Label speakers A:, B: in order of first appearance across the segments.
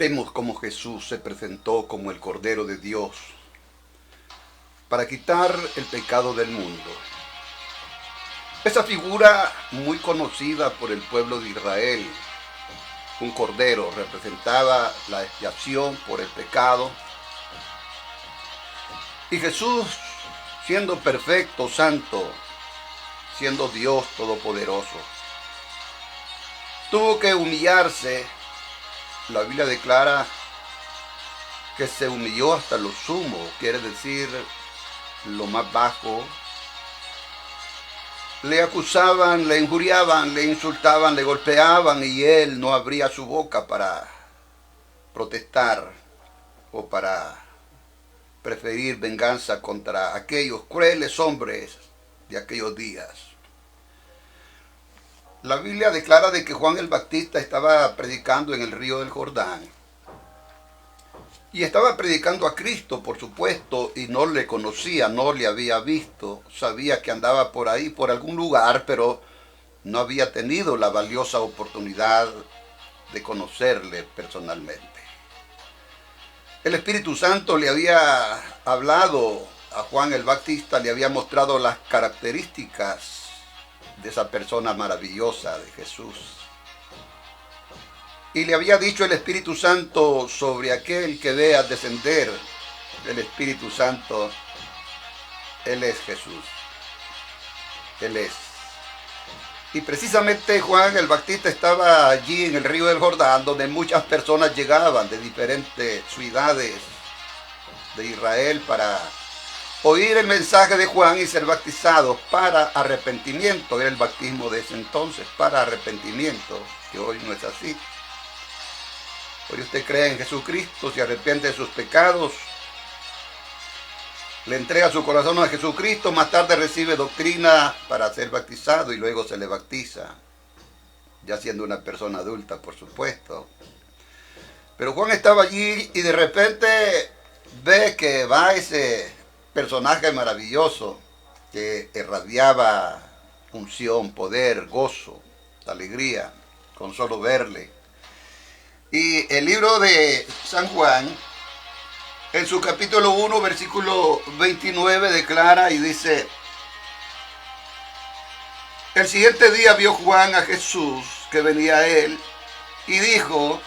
A: Vemos cómo Jesús se presentó como el Cordero de Dios para quitar el pecado del mundo. Esa figura muy conocida por el pueblo de Israel, un cordero, representaba la expiación por el pecado. Y Jesús, siendo perfecto, santo, siendo Dios todopoderoso, tuvo que humillarse. La Biblia declara que se humilló hasta lo sumo, quiere decir lo más bajo. Le acusaban, le injuriaban, le insultaban, le golpeaban y él no abría su boca para protestar o para preferir venganza contra aquellos crueles hombres de aquellos días. La Biblia declara de que Juan el Bautista estaba predicando en el río del Jordán. Y estaba predicando a Cristo, por supuesto, y no le conocía, no le había visto. Sabía que andaba por ahí, por algún lugar, pero no había tenido la valiosa oportunidad de conocerle personalmente. El Espíritu Santo le había hablado a Juan el Bautista, le había mostrado las características de esa persona maravillosa de Jesús. Y le había dicho el Espíritu Santo sobre aquel que vea descender el Espíritu Santo. Él es Jesús. Él es. Y precisamente Juan el Bautista estaba allí en el río del Jordán, donde muchas personas llegaban de diferentes ciudades de Israel para oír el mensaje de Juan y ser bautizados para arrepentimiento. Era el bautismo de ese entonces, para arrepentimiento, que hoy no es así. Hoy usted cree en Jesucristo, se arrepiente de sus pecados, le entrega su corazón a Jesucristo, más tarde recibe doctrina para ser bautizado y luego se le bautiza, ya siendo una persona adulta, por supuesto. Pero Juan estaba allí y de repente ve que va ese personaje maravilloso que irradiaba unción, poder, gozo, alegría, con solo verle. Y el libro de San Juan, en su capítulo 1, versículo 29, declara y dice: el siguiente día vio Juan a Jesús que venía a él y dijo: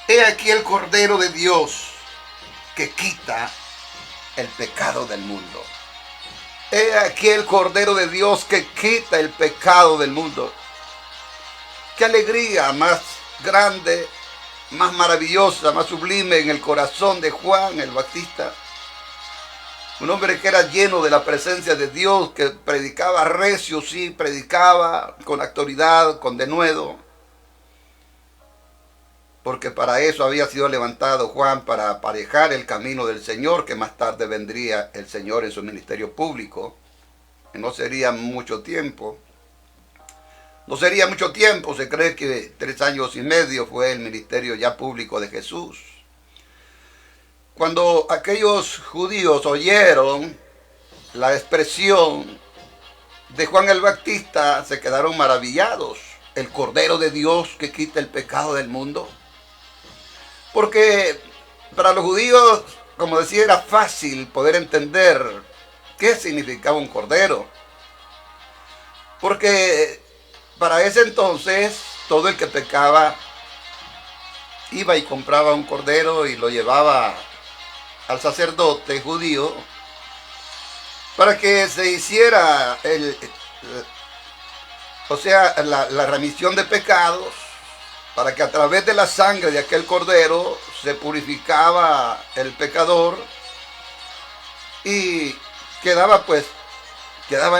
A: he aquí el Cordero de Dios que quita el pecado del mundo. He aquí el Cordero de Dios que quita el pecado del mundo. Qué alegría más grande, más maravillosa, más sublime en el corazón de Juan el Bautista. Un hombre que era lleno de la presencia de Dios, que predicaba recio, sí, predicaba con autoridad, con denuedo. Porque para eso había sido levantado Juan, para aparejar el camino del Señor, que más tarde vendría el Señor en su ministerio público. Que no sería mucho tiempo. No sería mucho tiempo, se cree que 3 años y medio fue el ministerio ya público de Jesús. Cuando aquellos judíos oyeron la expresión de Juan el Bautista, se quedaron maravillados. El Cordero de Dios que quita el pecado del mundo. Porque para los judíos, como decía, era fácil poder entender qué significaba un cordero. Porque para ese entonces, todo el que pecaba iba y compraba un cordero y lo llevaba al sacerdote judío para que se hiciera la remisión de pecados, para que a través de la sangre de aquel cordero se purificaba el pecador y quedaba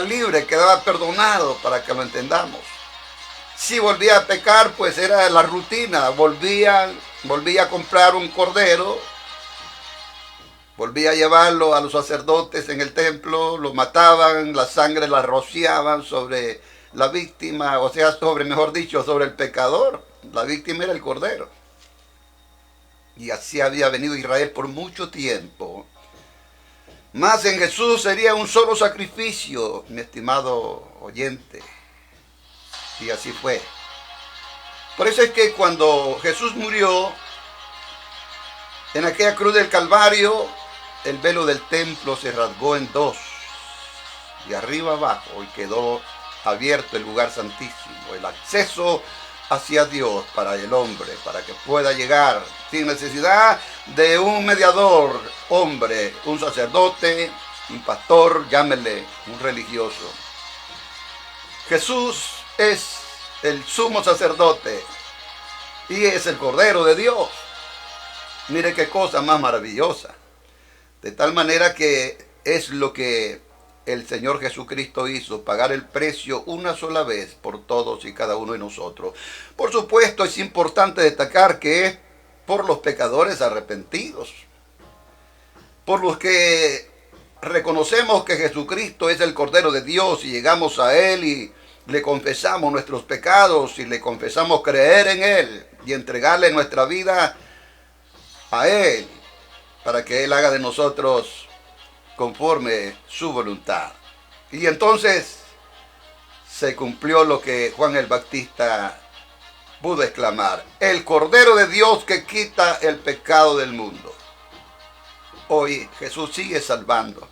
A: libre, quedaba perdonado, para que lo entendamos. Si volvía a pecar, pues era la rutina, volvía a comprar un cordero, volvía a llevarlo a los sacerdotes en el templo, lo mataban, la sangre la rociaban sobre la víctima, o sea, sobre el pecador. La víctima era el cordero. Y así había venido Israel por mucho tiempo. Mas en Jesús sería un solo sacrificio, mi estimado oyente. Y así fue. Por eso es que cuando Jesús murió, En aquella cruz del Calvario, el velo del templo se rasgó en dos, de arriba abajo, y quedó abierto el lugar santísimo, el acceso hacia Dios para el hombre, para que pueda llegar sin necesidad de un mediador, hombre, un sacerdote, un pastor, llámele, un religioso. Jesús es el sumo sacerdote y es el Cordero de Dios. Mire qué cosa más maravillosa. De tal manera que es lo que el Señor Jesucristo hizo, pagar el precio una sola vez por todos y cada uno de nosotros. Por supuesto, es importante destacar que es por los pecadores arrepentidos, por los que reconocemos que Jesucristo es el Cordero de Dios y llegamos a Él y le confesamos nuestros pecados y le confesamos creer en Él y entregarle nuestra vida a Él para que Él haga de nosotros conforme su voluntad. Y entonces se cumplió lo que Juan el Bautista pudo exclamar: el Cordero de Dios que quita el pecado del mundo. Hoy Jesús sigue salvando.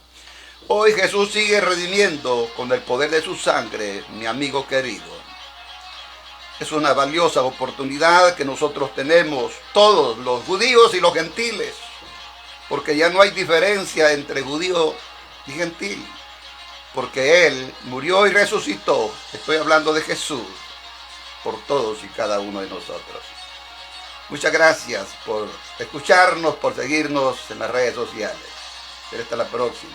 A: Hoy Jesús sigue redimiendo con el poder de su sangre, mi amigo querido. Es una valiosa oportunidad que nosotros tenemos, todos los judíos y los gentiles, porque ya no hay diferencia entre judío y gentil, porque Él murió y resucitó. Estoy hablando de Jesús por todos y cada uno de nosotros. Muchas gracias por escucharnos, por seguirnos en las redes sociales. Hasta la próxima.